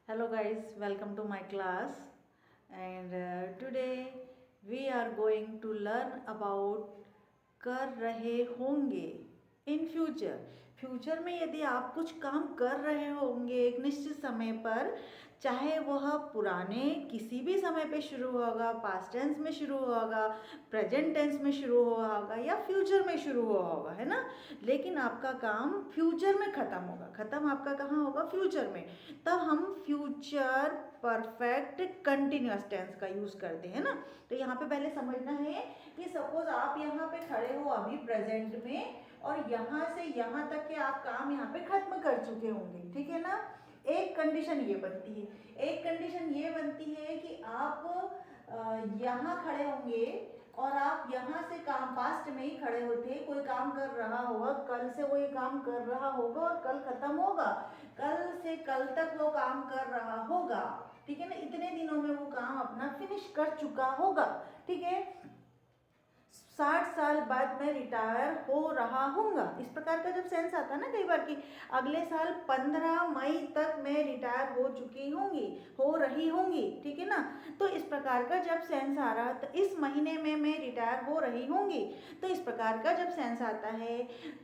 Hello guys, welcome to my class and today we are going to learn about कर रहे होंगे in future. Future में यदि आप कुछ काम कर रहे होंगे एक निश्चित समय पर, चाहे वह पुराने किसी भी समय पे शुरू होगा, पास्ट टेंस में शुरू होगा, प्रेजेंट टेंस में शुरू हुआ होगा या फ्यूचर में शुरू हुआ होगा, है ना। लेकिन आपका काम फ्यूचर में ख़त्म होगा। ख़त्म आपका कहाँ होगा? फ्यूचर में। तब हम फ्यूचर परफेक्ट कंटिन्यूअस टेंस का यूज़ करते हैं ना। तो यहाँ पे पहले समझना है कि सपोज आप यहाँ पे खड़े हो अभी प्रेजेंट में, और यहाँ से यहाँ तक के आप काम यहाँ पे खत्म कर चुके होंगे, ठीक है ना। एक कंडीशन ये बनती है, एक कंडीशन ये बनती है कि आप यहाँ खड़े होंगे और आप यहाँ से काम पास्ट में ही खड़े होते, कोई काम कर रहा होगा, कल से वो ये काम कर रहा होगा और कल खत्म होगा, कल से कल तक वो काम कर रहा होगा, ठीक है ना। इतने दिनों में वो काम अपना फिनिश कर चुका होगा, ठीक है। 60 साल बाद मैं रिटायर हो रहा हूँगा, इस प्रकार का जब सेंस आता है ना कई बार कि अगले साल 15 मई तक मैं रिटायर हो चुकी होंगी, हो रही होंगी, ठीक है ना। तो इस प्रकार का जब सेंस आ रहा, तो इस महीने में मैं रिटायर हो रही होंगी, तो इस प्रकार का जब सेंस आता है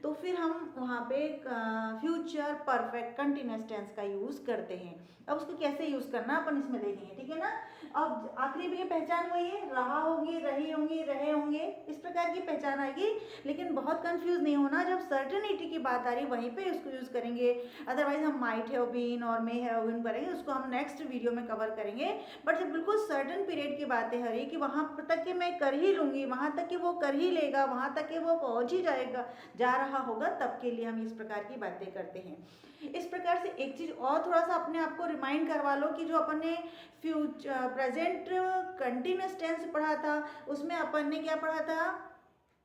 तो फिर हम वहाँ पे फ्यूचर परफेक्ट कंटिन्यूअस टेंस का यूज़ करते हैं। अब उसको कैसे यूज़ करना अपन इसमें देखेंगे, ठीक है ना। अब आखिरी में पहचान वही है, रहा होंगी, रही होंगी, रहे होंगे, इस प्रकार की पहचान आएगी। लेकिन बहुत कंफ्यूज नहीं होना, जब सर्टेनिटी की बात आ रही वहीं पे उसको यूज़ करेंगे। अदरवाइज हम माइट हैव बीन और मे हैव बीन करेंगे, उसको हम नेक्स्ट वीडियो में कवर करेंगे। बट जब बिल्कुल सर्टन पीरियड की बातें हो रही कि वहाँ तक कि मैं कर ही लूँगी, वहाँ तक कि वो कर ही लेगा, वहाँ तक कि वो पहुँच ही जाएगा, जा रहा होगा, तब के लिए हम इस प्रकार की बातें करते हैं। इस प्रकार से एक चीज़ और थोड़ा सा अपने आप को रिमाइंड करवा लो कि जो अपन ने फ्यूचर प्रेजेंट कंटिन्यूअस टेंस पढ़ा था, उसमें अपन ने क्या पढ़ा था?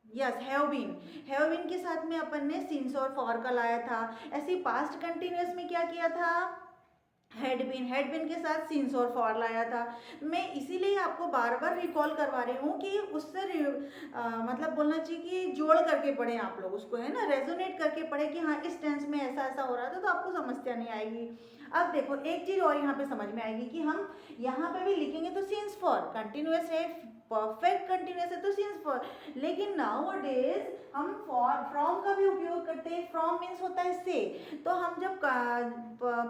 यस, हैव बीन के साथ में अपन ने सिंस और फॉर का लाया था। ऐसे पास्ट कंटिन्यूअस में क्या किया था? हैड बीन के साथ सिंस और फॉर लाया था। मैं इसीलिए आपको बार बार रिकॉल करवा रही हूँ कि उससे मतलब बोलना चाहिए कि जोड़ करके पढ़ें आप लोग उसको, है ना, रेजोनेट करके पढ़ें कि हाँ इस टेंस में ऐसा ऐसा हो रहा था, तो आपको समस्या नहीं आएगी। अब देखो एक चीज़ और यहाँ पे समझ में आएगी कि हम यहाँ पे भी लिखेंगे तो सिंस फॉर कंटिन्यूअस है, परफेक्ट कंटिन्यूअस है तो सिंस फॉर, लेकिन नाउ डेज हम फॉर फ्रॉम का भी उपयोग करते हैं। फ्रॉम मीन्स होता है से, तो हम जब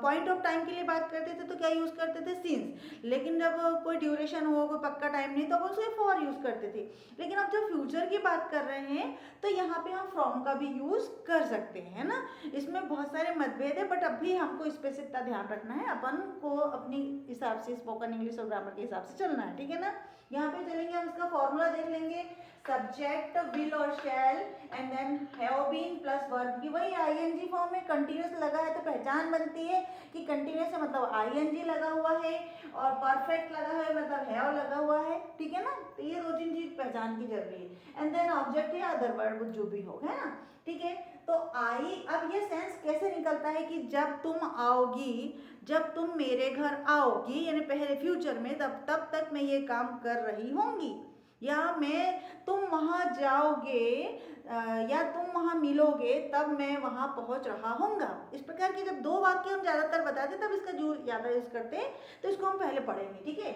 पॉइंट ऑफ टाइम के लिए बात करते थे तो क्या यूज़ करते थे? सिंस। लेकिन जब कोई ड्यूरेशन हो, कोई पक्का टाइम नहीं, तो हम उसे फॉर यूज़ करते थे। लेकिन अब जब फ्यूचर की बात कर रहे हैं तो यहाँ पे हम फ्रॉम का भी यूज़ कर सकते हैं, है ना। इसमें बहुत सारे मतभेद है, बट अभी हमको इस पे से इतना ध्यान रखना है, अपन को अपनी हिसाब से स्पोकन इंग्लिश और ग्रामर के हिसाब से चलना है, ठीक है ना। यहाँ पे चलेंगे, हम इसका फॉर्मूला देख लेंगे। सब्जेक्ट विल और shall and then have been plus verb की वही आईएनजी फॉर्म में कंटिन्यूअस लगा है तो पहचान बनती है कि कंटिन्यूअस है मतलब आईएनजी लगा हुआ है, और परफेक्ट लगा है मतलब हैव लगा हुआ है, ठीक है ना। तो ये दो तीन चीज पहचान की जरूरी है। एंड देन ऑब्जेक्ट या अदर वर्ब जो भी हो, है ना, ठीक है। तो आई, अब ये सेंस कैसे निकलता है कि जब तुम आओगी, जब तुम मेरे घर आओगी, यानी पहले फ्यूचर में, तब तक मैं ये काम कर रही होंगी, या मैं तुम वहाँ जाओगे या तुम वहाँ मिलोगे तब मैं वहाँ पहुँच रहा होऊंगा। इस प्रकार के जब दो वाक्य हम ज़्यादातर बताते तब इसका जो ज़्यादा यूज़ करते हैं, तो इसको हम पहले पढ़ेंगे, ठीक है।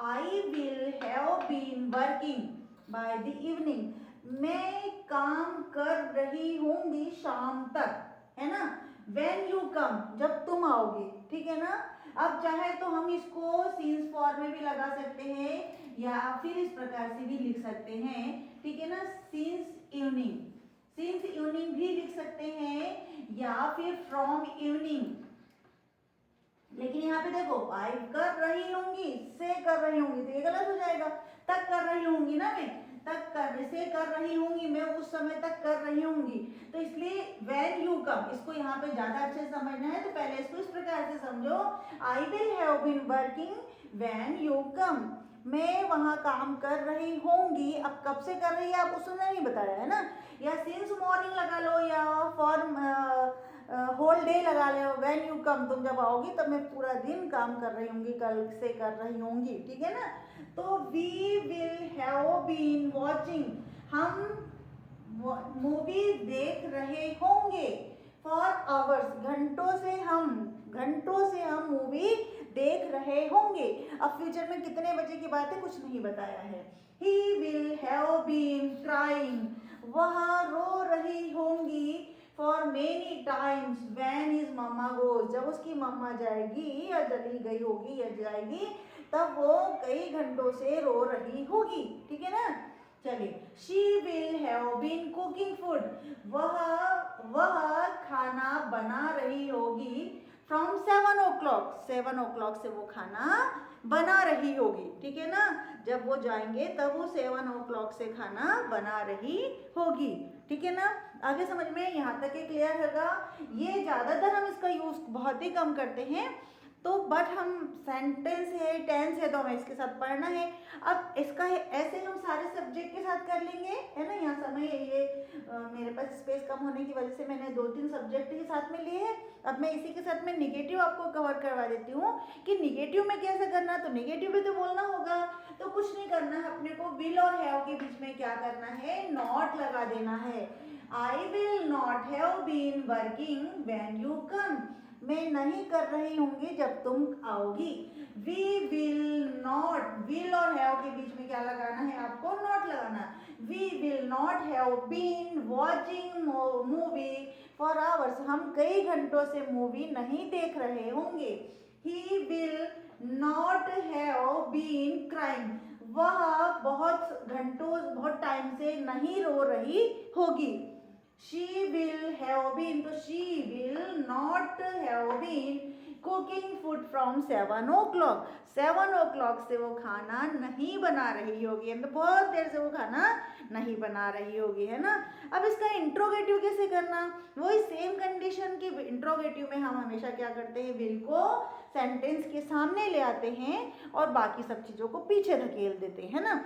I will have been working by the evening, मैं काम कर रही होंगी शाम तक, है ना। व्हेन यू कम, जब तुम आओगे, ठीक है ना। अब चाहे तो हम इसको सिंस फॉर में भी लगा सकते हैं या फिर इस प्रकार से भी लिख सकते हैं, ठीक है ना। सिंस इवनिंग भी लिख सकते हैं या फिर फ्रॉम इवनिंग। लेकिन यहाँ पे देखो आई कर रही होंगी, से कर रही होंगी, तो ये गलत हो जाएगा। तक कर रही होंगी ना, मैं तक कर से कर रही होंगी, मैं उस समय तक कर रही होंगी, तो इसलिए व्हेन यू कम, इसको यहाँ पे ज्यादा अच्छे से समझना है तो पहले इसको इस प्रकार से समझो। I will have been working when you come, मैं वहाँ काम कर रही होंगी। अब कब से कर रही है आप उसने नहीं बताया, है ना। या सिंस मॉर्निंग लगा लो या फॉर होल डे लगा लो, व्हेन यू कम, तुम जब आओगी तब मैं पूरा दिन काम कर रही होंगी, कल से कर रही होंगी, ठीक है ना। तो we will have been watching, हम मूवी देख रहे होंगे, फॉर आवर्स, घंटों से हम मूवी अब फ्यूचर में कितने बजे की बात है कुछ नहीं बताया है। He will have been crying, वह रो रही होंगी for many times when his mamma goes, जब उसकी मम्मा जाएगी या चली गई होगी या जाएगी तब वो कई घंटों से रो रही होगी, ठीक है ना। चलिए, she will have been cooking food, वह खाना बना रही होगी फ्रॉम 7 o'clock, 7 o'clock से वो खाना बना रही होगी, ठीक है ना। जब वो जाएंगे तब वो 7 o'clock से खाना बना रही होगी, ठीक है ना। आगे समझ में यहाँ तक ये क्लियर होगा। ये ज़्यादातर हम इसका यूज़ बहुत ही कम करते हैं, तो बट हम सेंटेंस है टेंस है तो हमें इसके साथ पढ़ना है। अब इसका है ऐसे हम सारे सब्जेक्ट के साथ कर लेंगे, है ना। यहाँ समय ये मेरे पास स्पेस कम होने की वजह से मैंने 2-3 सब्जेक्ट के साथ में लिए हैं। अब मैं इसी के साथ में निगेटिव आपको कवर करवा देती हूँ कि निगेटिव में कैसे करना, तो निगेटिव भी तो बोलना होगा, तो कुछ नहीं करना है अपने को। विल और हैव के बीच में क्या करना है, नॉट लगा देना है। I will not have been working when you come, मैं नहीं कर रही होंगी जब तुम आओगी। वी विल नॉट, विल और हैव के बीच में क्या लगाना है आपको, नॉट लगाना। We will not have been watching movie for hours, हम कई घंटों से मूवी नहीं देख रहे होंगे। He will not have been crying, वह बहुत घंटों बहुत टाइम से नहीं रो रही होगी। She will have been, तो she will not have been cooking food from 7 o'clock, 7 o'clock से वो खाना नहीं बना रही होगी, तो बहुत देर से वो खाना नहीं बना रही होगी, है ना। अब इसका इंट्रोगेटिव कैसे करना, वही सेम कंडीशन की इंट्रोगेटिव में हम हमेशा क्या करते हैं, विल को सेंटेंस के सामने ले आते हैं और बाकी सब चीज़ों को पीछे धकेल देते हैं, है ना।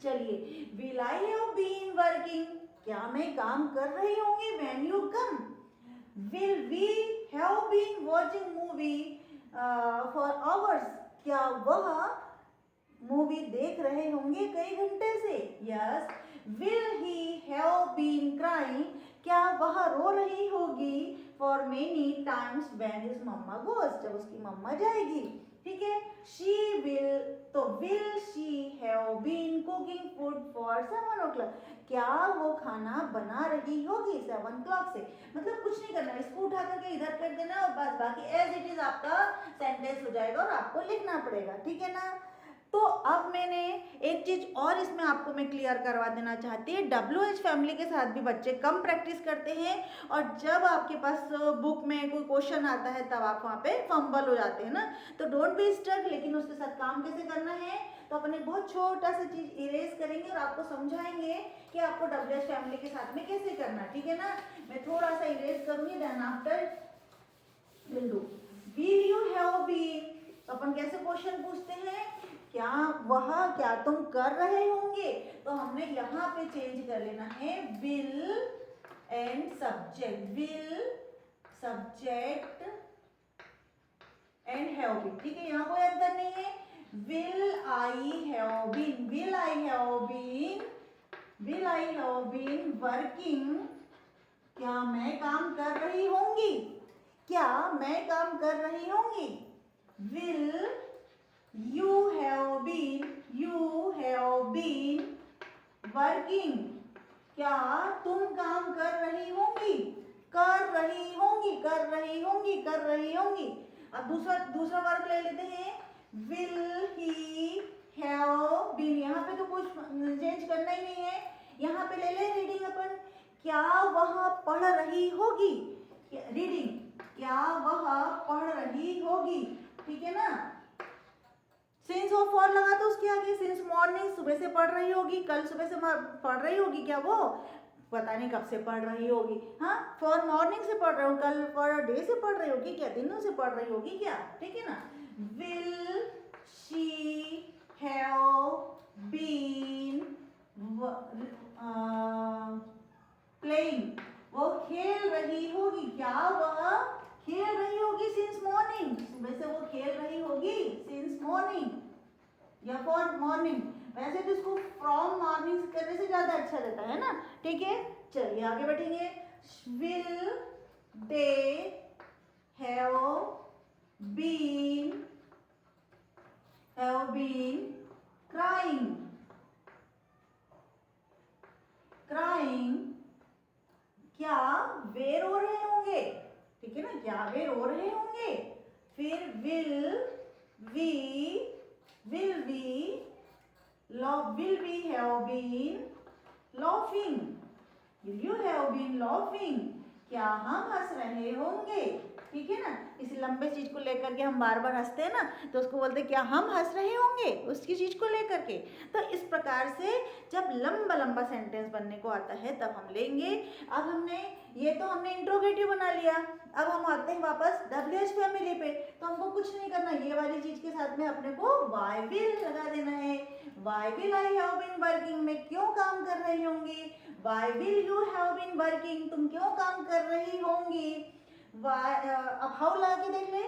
चलिए, will I have been working, क्या मैं काम कर रही होंगी when you come. Will we have been watching movie for hours, क्या वह मूवी देख रहे होंगे कई घंटे से। Yes. Will he have been crying, क्या वह रो रही होगी for many times when his mamma goes, जब उसकी मम्मा जाएगी, ठीक है। शी विल, तो will she have been cooking food for 7 o'clock, क्या वो खाना बना रही होगी 7 o'clock से। मतलब कुछ नहीं करना, इसको उठा करके इधर कर देना और बस बाकी एज इट इज आपका सेंटेंस हो जाएगा और आपको लिखना पड़ेगा, ठीक है ना। तो अब मैंने एक चीज़ और इसमें आपको मैं क्लियर करवा देना चाहती है, WH फैमिली के साथ भी बच्चे कम प्रैक्टिस करते हैं और जब आपके पास बुक में कोई क्वेश्चन आता है तब आप वहाँ पे फंबल हो जाते हैं ना। तो डोंट बी स्टक, लेकिन उसके साथ काम कैसे करना है, तो अपन एक बहुत छोटा सा चीज़ इरेज करेंगे और आपको समझाएंगे कि आपको WH फैमिली के साथ में कैसे करना, ठीक है ना। मैं थोड़ा सा इरेज करूँगी, then after will do. Will you have been, तो अपन कैसे क्वेश्चन पूछते हैं, क्या वह, क्या तुम कर रहे होंगे, तो हमने यहाँ पे चेंज कर लेना है will and subject, will subject and have been, ठीक है। यहाँ कोई अंतर नहीं है। Will I have been, will I have been, will I have been working, क्या मैं काम कर रही होंगी, क्या मैं काम कर रही होंगी। Will you have been working, क्या तुम काम कर रही होंगी, कर रही होंगी, कर रही होंगी, कर रही होंगी। अब दूसरा वर्ग ले लेते हैं, will he have been, यहाँ पे तो कुछ चेंज करना ही नहीं है, यहाँ पे ले ले रीडिंग अपन, क्या वह पढ़ रही होगी, रीडिंग, क्या वह पढ़ रही होगी, ठीक है ना। सिंस और फॉर लगा तो उसके आगे, सिंस मॉर्निंग, सुबह से पढ़ रही होगी, कल सुबह से पढ़ रही होगी, क्या वो पता नहीं कब से पढ़ रही होगी। हाँ, फॉर मॉर्निंग से पढ़ रही होगी, कल फॉर डे से पढ़ रही होगी, क्या दिनों से पढ़ रही होगी क्या, ठीक है ना। Will she have been playing, वो खेल रही होगी, क्या वह खेल रही होगी सिंस मॉर्निंग, सुबह से वो खेल रही होगी सिंस मॉर्निंग या फॉर मॉर्निंग। वैसे तो इसको फ्रॉम मॉर्निंग करने से ज्यादा अच्छा रहता है ना, ठीक है। चलिए आगे बढ़ेंगे। Will they have been been crying. Crying, क्या वे रो रहे होंगे, ठीक है ना, क्या वे रो रहे होंगे। फिर will we have been laughing. Will you have been laughing, क्या हम हंस रहे होंगे, ठीक है ना। इस लंबे चीज को लेकर के हम बार बार हंसते हैं ना, तो उसको बोलते हैं क्या हम हंस रहे होंगे, उसकी चीज को लेकर के। तो इस प्रकार से जब लंबा लंबा सेंटेंस बनने को आता है तब हम लेंगे। अब हमने ये तो हमने इंट्रोगेटिव बना लिया। अब हम आते हैं वापस WH फैमिली पे, तो हमको कुछ नहीं करना, ये वाली चीज के साथ में अपने को वाई विल लगा देना है। Why will I have been working, मैं क्यों काम कर रही होंगी। Why will you have been working, तुम क्यों काम कर रही होंगी। अब हाउ ला के देख ले,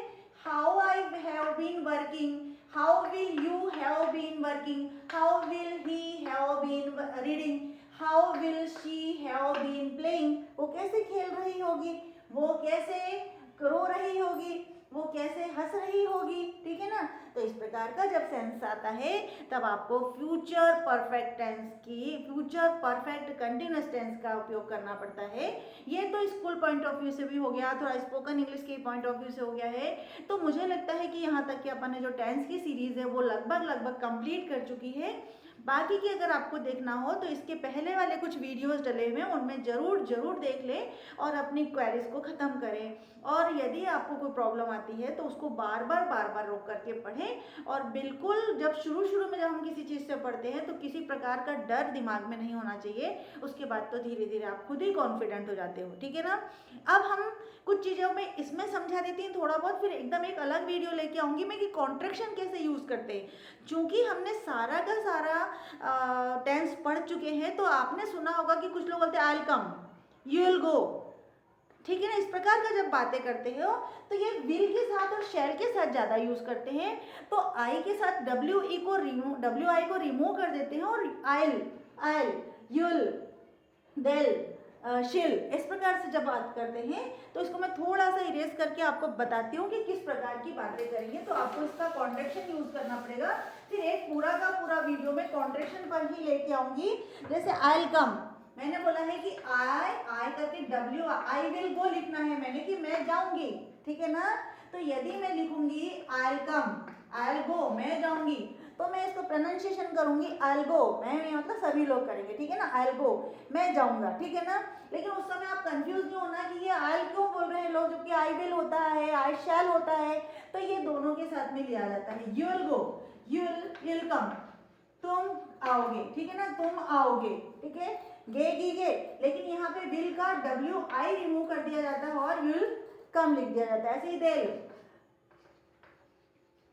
how I have been working, how will you have been working, how will he have been reading, how will she have been playing. वो कैसे खेल रही होगी, वो कैसे रो रही होगी, वो कैसे हंस रही होगी, ठीक है ना। तो इस प्रकार का जब सेंस आता है तब आपको फ्यूचर परफेक्ट टेंस की, फ्यूचर परफेक्ट कंटिन्यूअस टेंस का उपयोग करना पड़ता है। ये तो स्कूल पॉइंट ऑफ व्यू से भी हो गया, थोड़ा स्पोकन इंग्लिश के पॉइंट ऑफ व्यू से हो गया है। तो मुझे लगता है कि यहाँ तक कि अपन ने जो टेंस की सीरीज है वो लगभग कंप्लीट कर चुकी है। बाकी की अगर आपको देखना हो तो इसके पहले वाले कुछ वीडियोस डले हुए हैं, उनमें जरूर देख लें और अपनी क्वेरीज को ख़त्म करें। और यदि आपको कोई प्रॉब्लम आती है तो उसको बार बार रोक करके पढ़ें। और बिल्कुल जब शुरू में जब हम किसी चीज़ से पढ़ते हैं तो किसी प्रकार का डर दिमाग में नहीं होना चाहिए, उसके बाद तो धीरे धीरे आप खुद ही कॉन्फिडेंट हो जाते हो, ठीक है ना। अब हम कुछ चीज़ों में इसमें समझा देती हैं थोड़ा बहुत, फिर एकदम एक अलग वीडियो लेके आऊँगी मैं कि कॉन्ट्रैक्शन कैसे यूज़ करते हैं। चूँकि हमने सारा का सारा टेंस पढ़ चुके हैं, तो आपने सुना होगा कि कुछ लोग बोलते हैं I will come, you will go, ठीक है ना। इस प्रकार का जब बातें करते हो तो ये विल के साथ और शैल के साथ ज़्यादा यूज़ करते हैं। तो आई के साथ WI को रिमूव कर देते हैं और आइल, यूल, देल, शिल, इस प्रकार से जब बात करते हैं तो इसको मैं थोड़ा सा इरेज करके आपको बताती हूँ कि किस प्रकार की बातें करेंगे। तो आपको इसका कॉन्ट्रैक्शन यूज करना पड़ेगा। फिर एक पूरा का पूरा वीडियो में कॉन्ट्रैक्शन पर ही लेके आऊंगी। जैसे आई विल कम, मैंने बोला है कि आई करके W आई विल गो लिखना है मैंने कि मैं जाऊंगी, ठीक है ना। तो यदि मैं लिखूंगी I will come, I will go, मैं जाऊंगी, तो मैं इसको प्रोनाउंसिएशन करूंगी आई विल गो, मैं मतलब सभी लोग करेंगे, ठीक है ना, आई विल गो, मैं जाऊंगा, ठीक है ना। लेकिन उस समय आप कंफ्यूज नहीं होना कि ये आई विल क्यों बोल रहे हैं लोग, जबकि आई विल होता है, आई शैल होता है, तो ये दोनों के साथ में लिया जाता है। You will go, you will come, तुम आओगे, ठीक है ना, तुम आओगे, ठीक है, गे, लेकिन यहाँ पे विल का WI रिमूव कर दिया जाता है और यू विल कम लिख दिया जाता है। ऐसे ही दिल,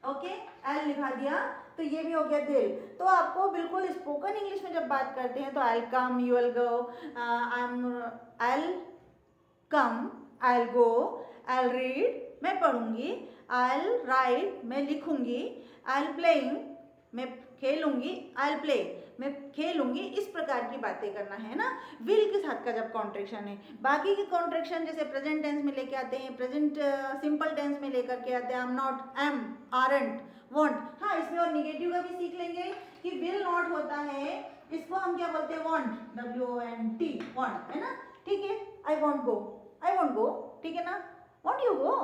ओके, एल लिखा दिया, तो ये भी हो गया दिल। तो आपको बिल्कुल स्पोकन इंग्लिश में जब बात करते हैं तो I will come, you will go, I will come, I will go, I will read, मैं पढ़ूंगी, आई विल राइट, मैं लिखूंगी, आई विल प्लेइंग, मैं खेलूंगी, आई विल प्ले, मैं खेलूंगी। इस प्रकार की बातें करना है ना विल के साथ का जब कॉन्ट्रैक्शन है। बाकी के कॉन्ट्रैक्शन जैसे प्रेजेंट टेंस में लेके आते हैं, प्रेजेंट सिंपल टेंस में लेकर के आते हैं, I am not, am, aren't, won't. हाँ, इसमें और निगेटिव का भी सीख लेंगे कि विल नॉट होता है, इसको हम क्या बोलते हैं, वॉन्ट, WONT, वॉन्ट, है ना, ठीक है। आई वॉन्ट गो, ठीक है ना, वॉन्ट यू गो,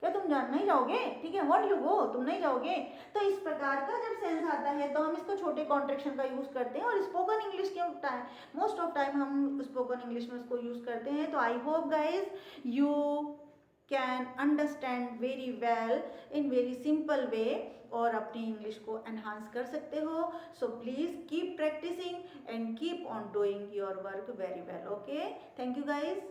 क्या तुम नहीं जाओगे, ठीक है, वॉन्ट यू गो, तुम नहीं जाओगे। तो इस प्रकार का जब सेंस आता है तो हम इसको छोटे कॉन्ट्रैक्शन का यूज करते हैं। और स्पोकन इंग्लिश के टाइम मोस्ट ऑफ टाइम हम स्पोकन इंग्लिश में इसको यूज करते हैं। तो I hope guys you can understand very well in very simple way और अपनी इंग्लिश को एनहांस कर सकते हो। So please keep practicing and keep on doing your work very well. Okay, thank you guys.